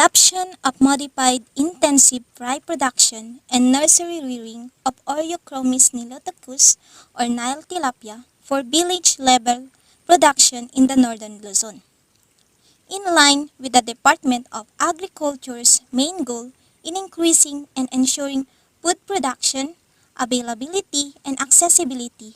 adoption of modified intensive fry production and nursery rearing of Oreochromis niloticus or Nile tilapia for village-level production in the northern Luzon. In line with the Department of Agriculture's main goal in increasing and ensuring food production, availability, and accessibility,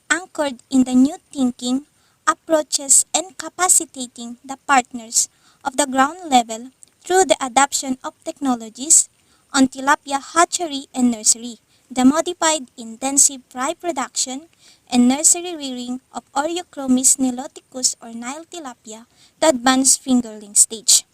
anchored in the new thinking, approaches, and capacitating the partners of the ground level through the adoption of technologies on tilapia hatchery and nursery, the modified intensive fry production and nursery rearing of Oreochromis niloticus or Nile tilapia, the advanced fingerling stage.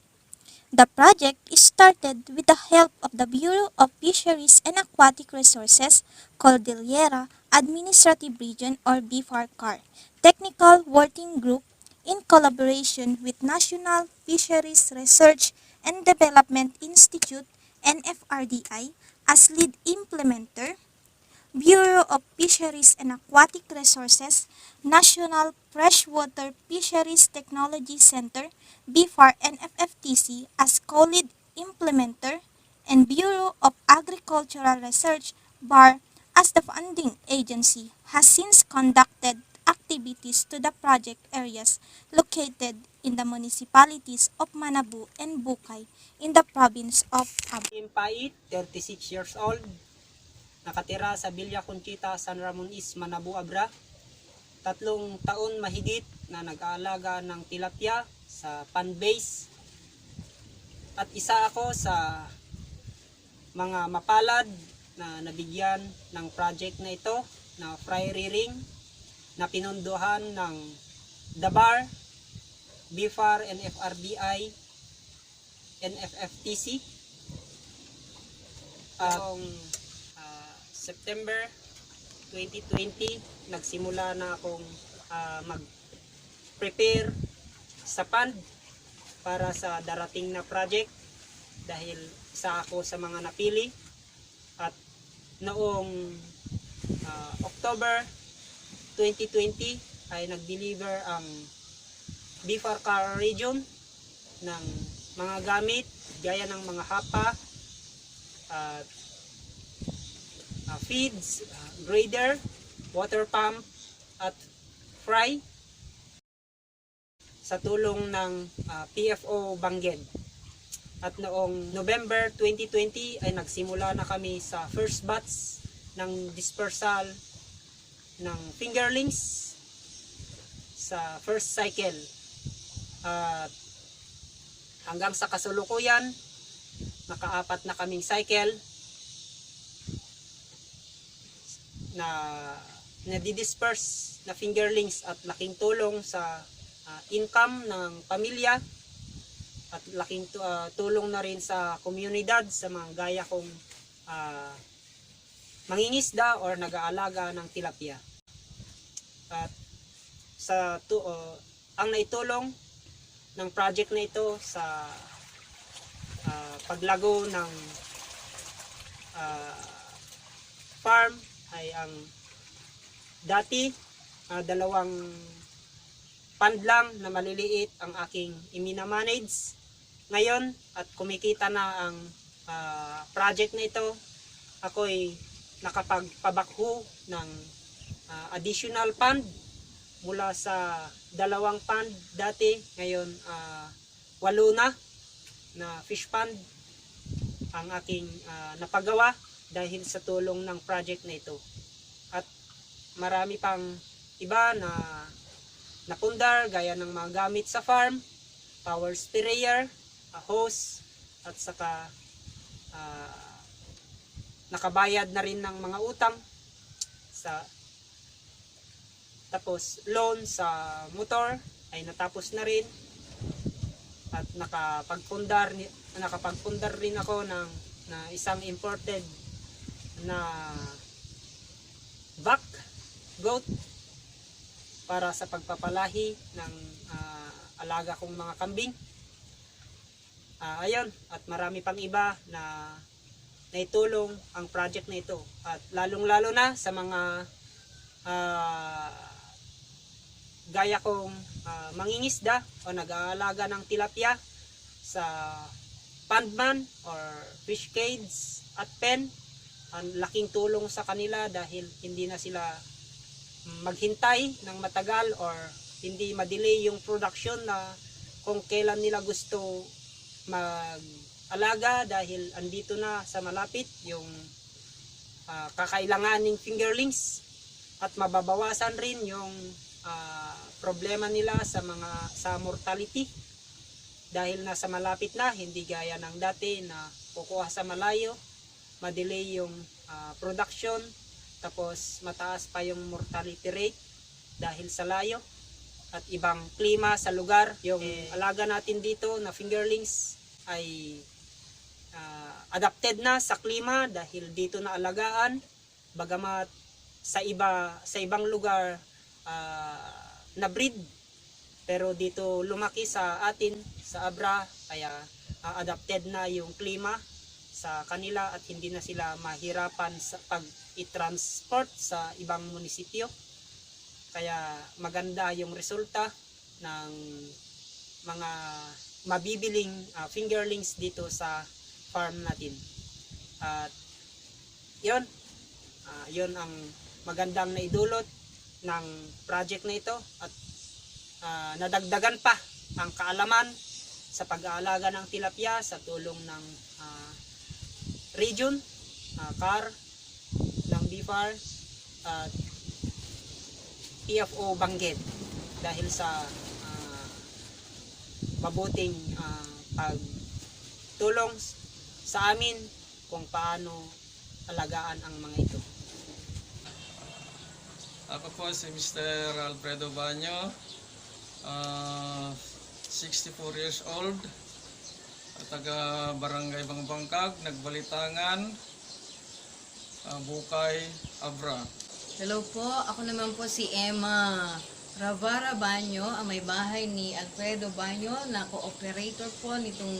The project is started with the help of the Bureau of Fisheries and Aquatic Resources, Cordillera Administrative Region or BFARCAR, Technical Working Group in collaboration with National Fisheries Research and Development Institute NFRDI as lead implementer, Bureau of Fisheries and Aquatic Resources, National Freshwater Fisheries Technology Center, BFAR and FFTC as co-lead implementer, and Bureau of Agricultural Research, BAR, as the funding agency, has since conducted activities to the project areas located in the municipalities of Manabu and Bukay in the province of Abra. Pait, 36 years old, nakatira sa Villa Conchita, San Ramon East, Manabu, Abra. 3 taon mahigit na nag-aalaga ng tilapia sa pond base. At isa ako sa mga mapalad na nabigyan ng project na ito na fry rearing na pinunduhan ng DABAR, BFAR, NFRDI, NFFTC. September 2020, nagsimula na akong mag-prepare sa pond para sa darating na project dahil isa ako sa mga napili. At noong October 2020 ay nag-deliver ang BFARCAR region ng mga gamit gaya ng mga hapa, feeds, grader, water pump at fry sa tulong ng PFO Bangged. At noong November 2020 ay nagsimula na kami sa first batch ng dispersal ng fingerlings sa first cycle. At hanggang sa kasulukuyan, naka-4 na kaming cycle na nadi-disperse na fingerlings at laking tulong sa income ng pamilya at laking tulong na rin sa komunidad sa mga gaya kong mangingisda or nag-aalaga ng tilapia. At ang naitulong ng project na ito sa paglago ng farm ay ang dati 2 pond lang na maliliit ang aking iminamanage ngayon at kumikita na ang project na ito. Ako'y nakapagpabakho ng additional pond mula sa 2 pond dati, ngayon 8 na fish pond ang aking napagawa dahil sa tulong ng project na ito. At marami pang iba na napundar gaya ng mga gamit sa farm, power sprayer, hose, at saka nakabayad na rin ng mga utang tapos loan sa motor ay natapos na rin. At nakapagpundar rin ako ng isang imported na buck goat para sa pagpapalahi ng alaga kong mga kambing. Ayun, at marami pang iba na naitulong ang project na ito, at lalong-lalo na sa mga gaya kong mangingisda o nag-aalaga ng tilapia sa pondman or fish cage at pen. Ang laking tulong sa kanila dahil hindi na sila maghintay ng matagal or hindi ma-delay yung production na kung kailan nila gusto mag-alaga dahil andito na sa malapit yung kakailanganing fingerlings at mababawasan rin yung problema nila sa mortality dahil nasa malapit na, hindi gaya ng dati na kukuha sa malayo, ma-delay yung production, tapos mataas pa yung mortality rate dahil sa layo at ibang klima sa lugar. Yung alaga natin dito na fingerlings ay adapted na sa klima dahil dito na alagaan, bagamat sa ibang lugar na breed, pero dito lumaki sa atin sa Abra, kaya adapted na yung klima sa kanila at hindi na sila mahirapan sa pag i-transport sa ibang munisipyo. Kaya maganda yung resulta ng mga mabibiling fingerlings dito sa farm natin. At yun ang magandang naidulot ng project na ito at nadagdagan pa ang kaalaman sa pag-aalaga ng tilapia sa tulong ng region, CAR, ng BFAR at PFO Bangged dahil sa mabuting pagtulong sa amin kung paano alagaan ang mga ito. Ako po si Mr. Alfredo Banyo, 64 years old, taga Barangay Bangbangkag, Nagbalitangan, Bukay, Abra. Hello po, ako naman po si Emma Ravara Banyo, ang may bahay ni Alfredo Banyo, na co-operator po nitong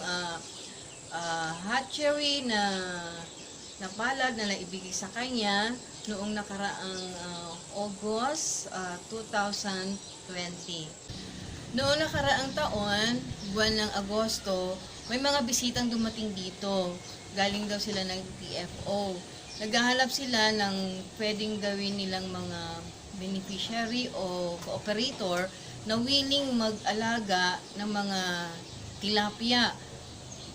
hatchery na palad na naibigay sa kanya noong nakaraang August 2020. Noong nakaraang taon, buwan ng Agosto, may mga bisitang dumating dito. Galing daw sila ng PFO. Naghahanap sila ng pwedeng gawin nilang mga beneficiary o cooperator na willing mag-alaga ng mga tilapia,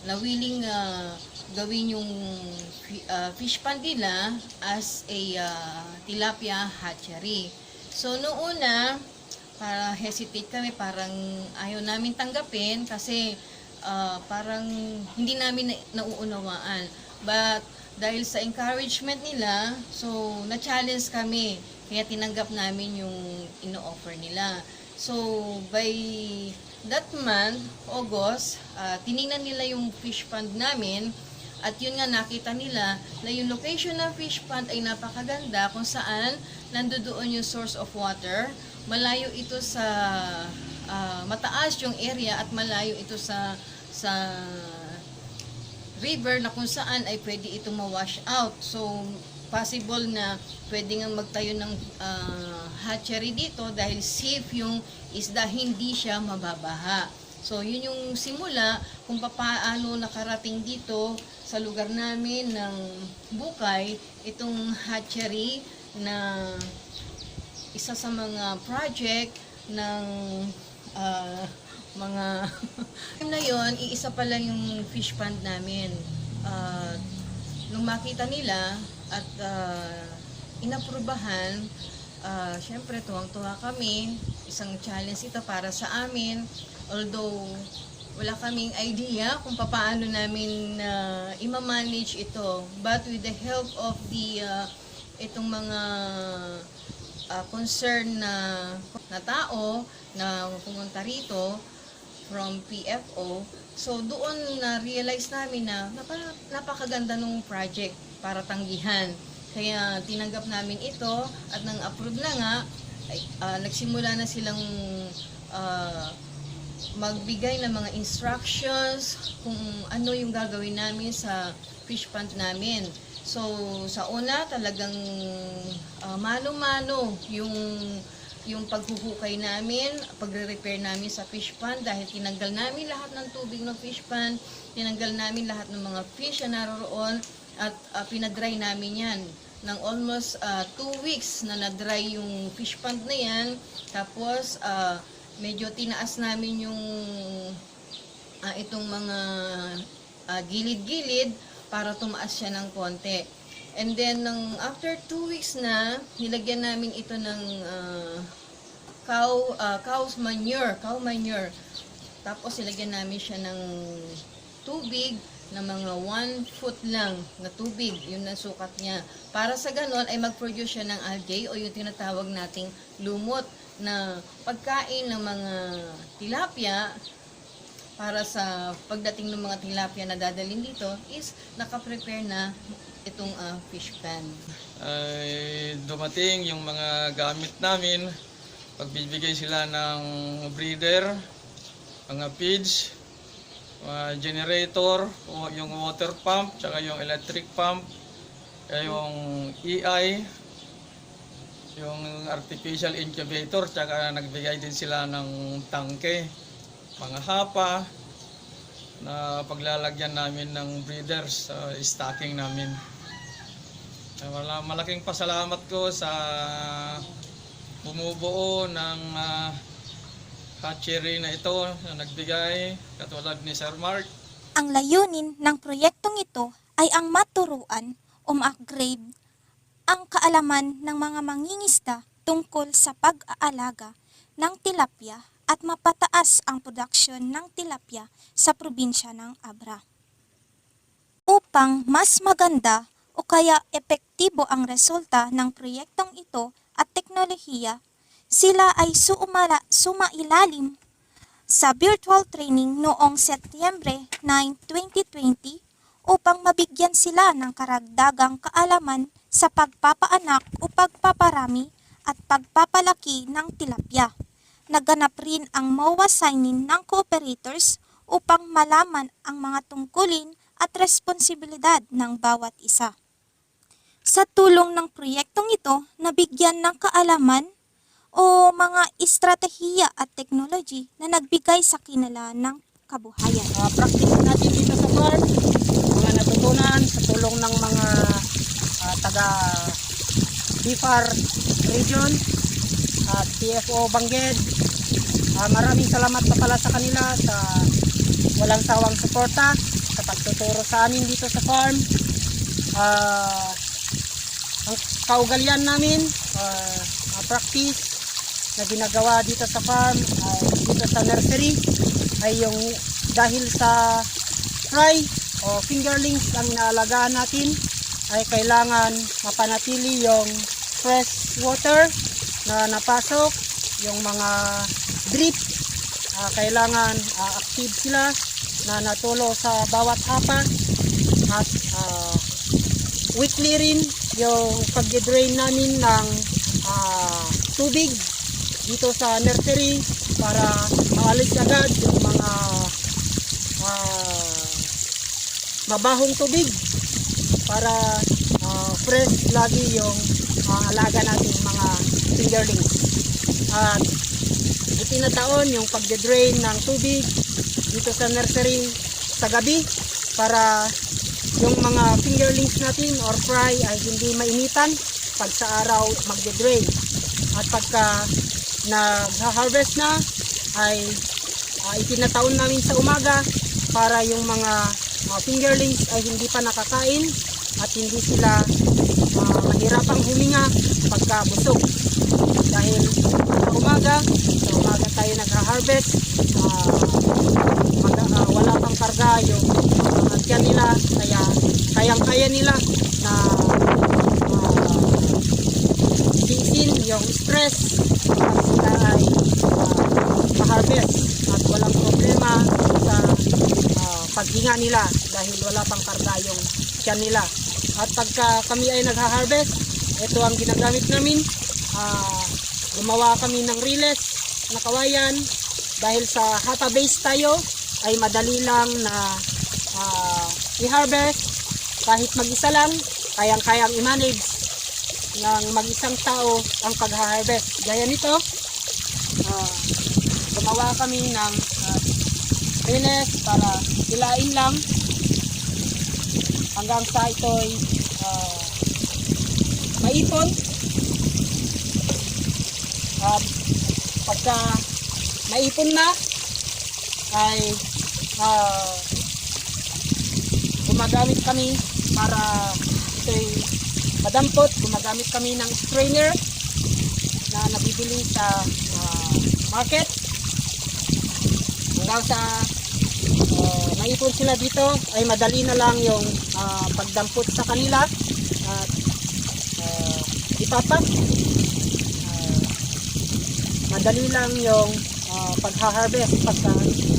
na willing gawin yung fish pond nila as a tilapia hatchery. So noong una, para hesitate kami, parang ayaw namin tanggapin kasi parang hindi namin nauunawaan. But dahil sa encouragement nila, so na-challenge kami, kaya tinanggap namin yung ino-offer nila. So by that month, August, tiningnan nila yung fish pond namin at yun nga nakita nila na yung location ng fish pond ay napakaganda kung saan nandoon yung source of water. Malayo ito sa mataas yung area at malayo ito sa river na kung saan ay pwede itong ma-wash out. So possible na pwede nga magtayo ng hatchery dito dahil safe yung isda, hindi siya mababaha. So yun yung simula kung paano nakarating dito sa lugar namin ng Bukay itong hatchery na isa sa mga project ng mga na yon, iisa pa lang yung fish pond namin. Nung makita nila at inaprubahan, syempre tuwang-tuwa kami. Isang challenge ito para sa amin, although wala kaming idea kung paano namin i-manage ito, but with the help of the itong mga concern na tao na pumunta rito from PFO, so doon na-realize namin na napakaganda nung project para tanggihan. Kaya tinanggap namin ito at nang approve na nga, nagsimula na silang magbigay ng mga instructions kung ano yung gagawin namin sa fish pond namin. So sa una talagang mano-mano yung yung paghuhukay namin, pagre-repair namin sa fish pond dahil tinanggal namin lahat ng tubig ng fish pond, tinanggal namin lahat ng mga fish na naroroon at pinadry namin yan ng almost 2 weeks na na-dry yung fish pond na yan. Tapos medyo tinaas namin yung itong mga gilid-gilid para tumaas siya ng konti. And then, after 2 weeks na, nilagyan namin ito ng cow manure. Tapos, nilagyan namin siya ng tubig na mga 1 foot lang na tubig. Yun ang sukat niya. Para sa ganon, ay mag-produce siya ng algae o yung tinatawag nating lumot na pagkain ng mga tilapia. Para sa pagdating ng mga tilapia na dadalhin dito is nakaprepare na itong fish pan. Ay dumating yung mga gamit namin. Pagbibigay sila ng breeder, mga feeds, generator, o yung water pump, tsaka yung electric pump, yung EI, yung artificial incubator, tsaka nagbigay din sila ng tangke, mga hapa, na paglalagyan namin ng breeders sa stocking namin. Malaking pasalamat ko sa bumubuo ng hatchery na ito na nagbigay, katulad ni Sir Mark. Ang layunin ng proyektong ito ay ang maturuan o ma-upgrade ang kaalaman ng mga mangingisda tungkol sa pag-aalaga ng tilapia at mapataas ang production ng tilapia sa probinsya ng Abra. Upang mas maganda o kaya epektibo ang resulta ng proyektong ito at teknolohiya, sila ay sumailalim sa virtual training noong Setyembre 9, 2020 upang mabigyan sila ng karagdagang kaalaman sa pagpapaanak o pagpaparami at pagpapalaki ng tilapia. Naganap rin ang MOA signing ng cooperators upang malaman ang mga tungkulin at responsibilidad ng bawat isa. Sa tulong ng proyektong ito, nabigyan ng kaalaman o mga estratehiya at technology na nagbigay sa kanila ng kabuhayan. Practice natin dito sa farm, mga natutunan sa tulong ng mga taga BIFAR region at TFO Bangged. Maraming salamat pa pala sa kanila sa walang sawang suporta sa pagtuturo sa amin dito sa farm. Ang kaugalian namin, practice na ginagawa dito sa farm, dito sa nursery, ay yung dahil sa fry o fingerlings ang inaalagaan natin, ay kailangan mapanatili yung fresh water na napasok, yung mga drip, kailangan active sila na natulo sa bawat hapa, at weekly rin yung pag-drain namin ng tubig dito sa nursery para maalis agad yung mga mabahong tubig para fresh lagi yung alaga natin mga fingerlings. At itinataon yung pag-drain ng tubig dito sa nursery sa gabi para yung mga fingerlings natin or fry ay hindi mainitan pag sa araw magde-drain. At pagka nag-harvest na ay itinataon namin sa umaga para yung mga fingerlings ay hindi pa nakakain at hindi sila mahirapang huminga pagka busog. Dahil sa umaga tayo nag-harvest, wala pang karga yung tiyan nila, kaya kayang-kaya nila na tiisin yung stress at sila ay ma-harvest at walang problema sa paghinga nila dahil wala pang karga yung tiyan nila. At pagka kami ay nag-harvest, ito ang ginagamit namin. Gumawa kami ng riles na kawayan dahil sa hata base tayo ay madali lang na i-harvest kahit mag-isa lang, kayang-kayang i-manage ng mag-isang tao ang pag-harvest. Gaya nito, gumawa kami ng furnace para hilain lang hanggang sa ito'y maipon. At pagka maipon na ay gumagamit kami para ito'y madampot. Gumagamit kami ng strainer na nabibili sa market hanggang sa maipon sila dito ay madali na lang yung pagdampot sa kanila at ipapak. Madali lang yung pagha-harvest pagka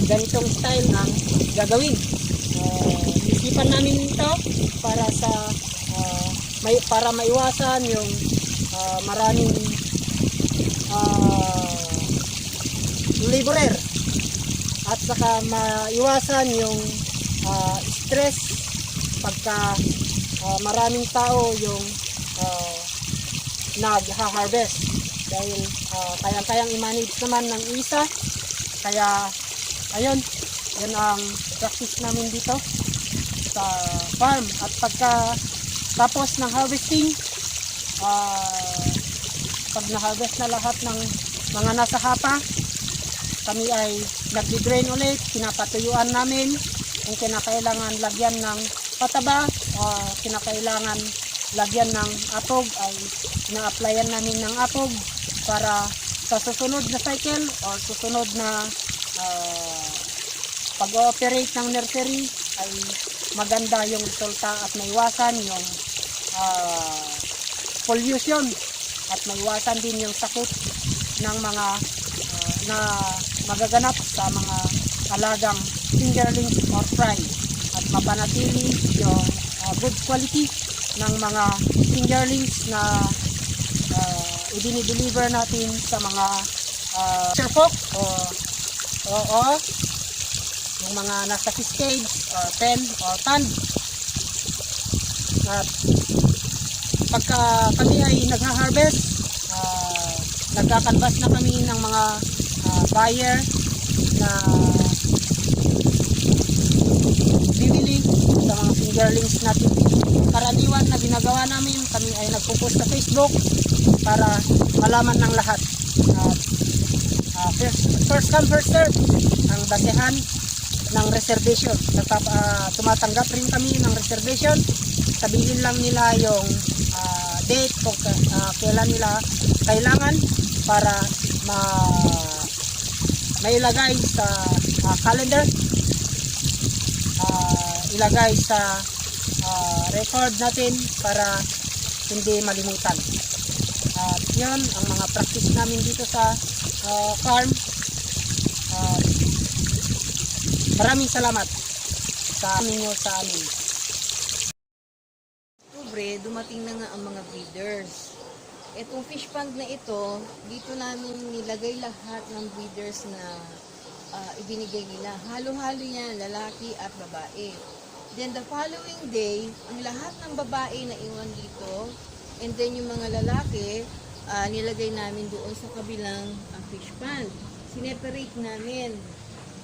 ganitong style ang gagawin. Isipan namin ito para sa para maiwasan yung maraming laborer at saka maiwasan yung stress pagka maraming tao yung nag-harvest dahil kayang-kayang i-manage naman ng isa. Kaya ayun, yan ang practice namin dito sa farm. At pagka tapos ng harvesting, pag na-harvest na lahat ng mga nasa hapa, kami ay nag-drain ulit, pinapatuyuan namin. Kung kinakailangan lagyan ng pataba, kinakailangan lagyan ng apog, ay na-applyan namin ng apog para sa susunod na cycle o susunod na pag-ooperate ng nursery ay maganda yung resulta at maiwasan yung pollution at maiwasan din yung sakit ng mga na magaganap sa mga alagang fingerlings or fry at mapanatili yung good quality ng mga fingerlings na i-deliver natin sa mga serpok o yung mga nasa fish cage or pen or pond. At pagka kami ay nagha-harvest, nagkakanvas na kami ng mga buyer na bibili sa mga fingerlings natin. Karaniwan na ginagawa namin, kami ay nagpo-post sa Facebook para malaman ng lahat. First come, first serve ang basehan ng reservation. Tumatanggap rin kami ng reservation. Sabihin lang nila yung date kung kailan nila kailangan para mailagay sa calendar, ilagay sa record natin para hindi malimutan. At yun ang mga practice namin dito sa farm. Maraming salamat sa inyo sa amin. Oktubre, dumating na nga ang mga breeders. Itong fish pond na ito, dito namin nilagay lahat ng breeders na ibinigay nila. Halo-halo yan, lalaki at babae. Then the following day, ang lahat ng babae na iwan dito, and then yung mga lalaki, nilagay namin doon sa kabilang fish pond. Sineparate namin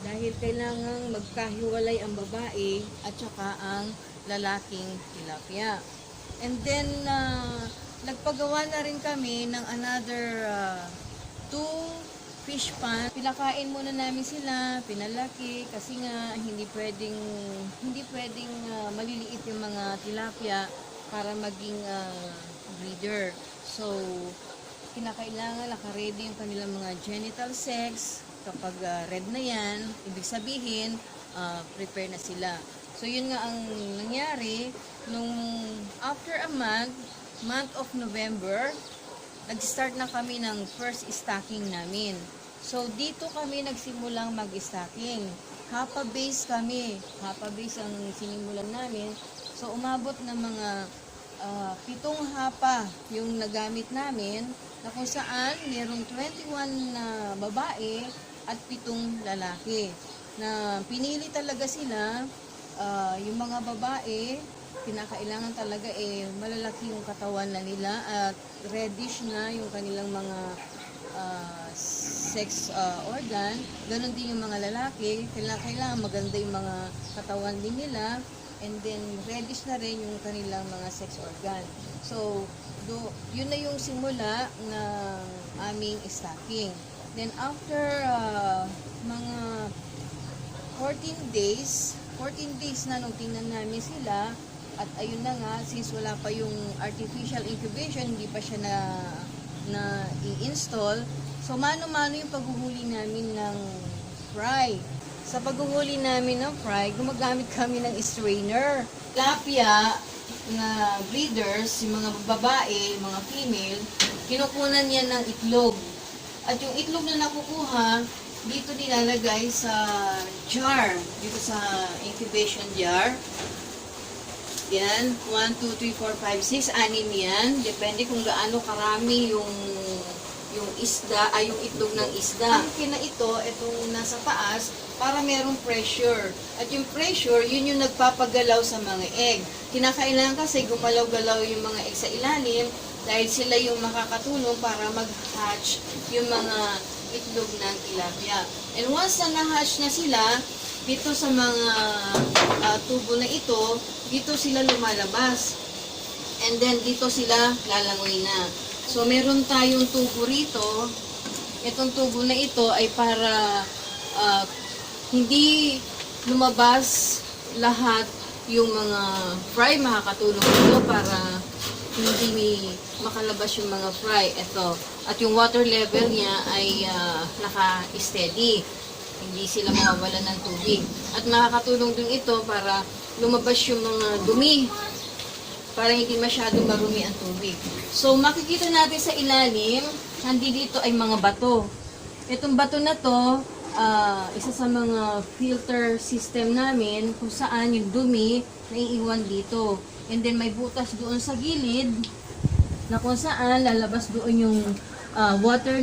dahil kailangang magkahiwalay ang babae at saka ang lalaking tilapia. And then, nagpagawa na rin kami ng another 2 fish pond. Pinakain muna namin sila, pinalaki kasi nga hindi pwedeng maliliit yung mga tilapia para maging breeder. So, kinakailangan naka-ready yung kanilang mga genital sex. Kapag red na yan, ibig sabihin, prepare na sila. So, yun nga ang nangyari. Nung after a month of November, nag-start na kami ng first stocking namin. So, dito kami nagsimulang mag-stocking. Hapa-base kami. Hapa-base ang sinimulan namin. So, umabot ng mga 7 hapa yung nagamit namin na kung saan mayroong 21 na babae at 7 lalaki. Na pinili talaga sila, yung mga babae kinakailangan talaga malalaki yung katawan na nila at reddish na yung kanilang mga sex organ. Ganon din yung mga lalaki, kailangan maganda yung mga katawan din nila, and then reddish na rin yung kanilang mga sex organ. So, yun na yung simula ng aming stocking. Then after mga 14 days na nung tingnan namin sila, at ayun na nga, since wala pa yung artificial incubation, hindi pa siya na i-install, so mano-mano yung paghuhuli namin ng fry. Sa paghuhuli namin ng fry, gumagamit kami ng strainer. Tilapia na breeders, yung mga babae, mga female, kinukunan niya ng itlog. At yung itlog na nakukuha, dito nilalagay sa jar, dito sa incubation jar. Yan, 1, 2, 3, 4, 5, 6, 6 yan. Depende kung gaano karami yung isda, yung itlog ng isda. Ang kina itong nasa taas, para merong pressure. At yung pressure, yun yung nagpapagalaw sa mga egg. Kinakailangan kasi gumalaw-galaw yung mga egg sa ilalim dahil sila yung makakatulong para mag-hatch yung mga itlog ng tilapia. And once na na-hatch na sila, dito sa mga tubo na ito, dito sila lumalabas. And then dito sila lalangoy na. So meron tayong tubo rito. Itong tubo na ito ay para hindi lumabas lahat yung mga fry. Makakatulong ito para hindi makalabas yung mga fry. Ito. At yung water level niya ay naka-steady. Hindi sila mawawala ng tubig. At nakakatulong din ito para lumabas yung mga dumi, para hindi masyadong marumi ang tubig. So, makikita natin sa ilalim, dito ay mga bato. Itong bato na to, isa sa mga filter system namin kung saan yung dumi naiiwan dito. And then may butas doon sa gilid na kung saan lalabas doon yung water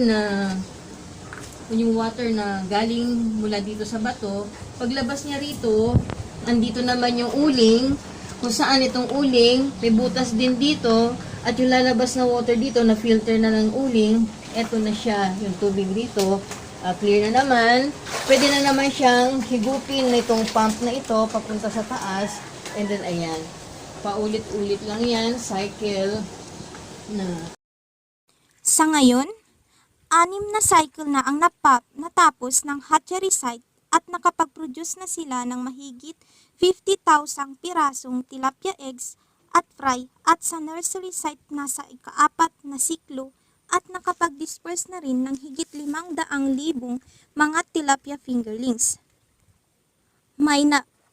na galing mula dito sa bato. Paglabas niya rito, andito naman yung uling, kung saan itong uling, may butas din dito, at yung lalabas na water dito, na filter na ng uling, eto na siya, yung tubig dito, clear na naman. Pwede na naman siyang higupin na itong pump na ito, papunta sa taas, and then ayan, paulit-ulit lang yan, cycle na. Sa ngayon, 6 na cycle na ang natapos ng hatchery site at nakapag-produce na sila ng mahigit 50,000 pirasong tilapia eggs at fry, at sa nursery site na sa ika-4 na siklo at nakapag-disperse na rin ng higit 500,000 mga tilapia fingerlings. May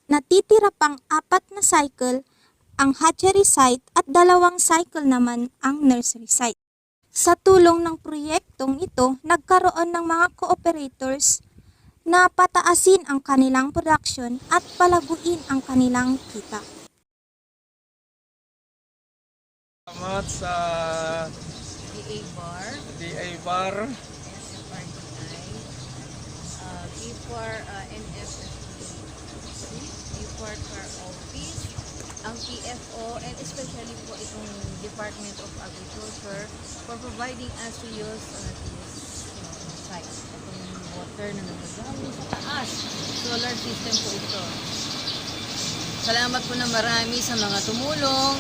natitira pang 4 na cycle ang hatchery site at 2 cycle naman ang nursery site. Sa tulong ng proyektong ito, nagkaroon ng mga cooperators na pataasin ang kanilang production at palaguin ang kanilang kita. Salamat sa DA Bar, SFRDI, P4 NFFTC, P4 Car Office, ang PFO, and especially po itong Department of Agriculture for providing us to use this site. Itong water na nagagaling sa taas. Solar system po ito. Salamat po na marami sa mga tumulong,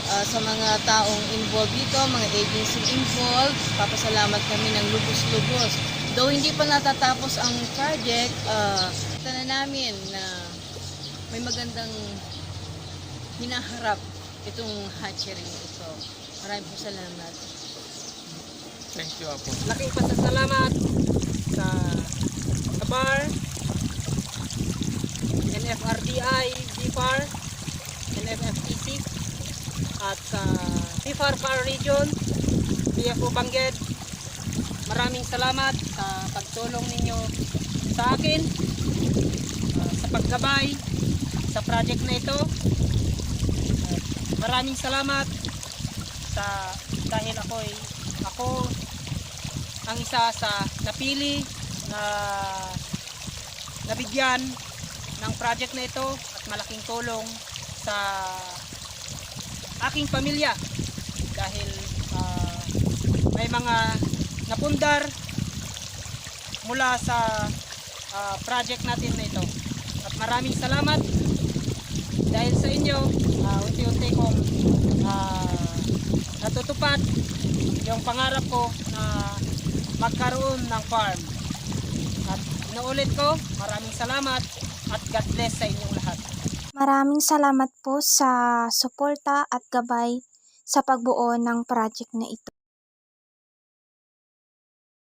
sa mga taong involved dito, mga agency involved. Papasalamat kami ng lubos-lubos. Though hindi pa natatapos ang project, kita na namin na may magandang hinaharap itong hatchery ito. Maraming po salamat. thank you Apo. Laking pasasalamat sa BAR, NFRDI, BFAR, NFFTC, at sa BFAR Far Region, PFO Bangged. Maraming salamat sa pagtulong ninyo sa akin, sa paggabay sa project na ito. Maraming salamat dahil ako ang isa sa napili na nabigyan ng project na ito, at malaking tulong sa aking pamilya dahil may mga napundar mula sa project natin na ito. At maraming salamat dahil sa inyo, unti-unti kong natutupad yung pangarap ko na magkaroon ng farm. At inuulit ko, maraming salamat at God bless sa inyong lahat. Maraming salamat po sa suporta at gabay sa pagbuo ng project na ito.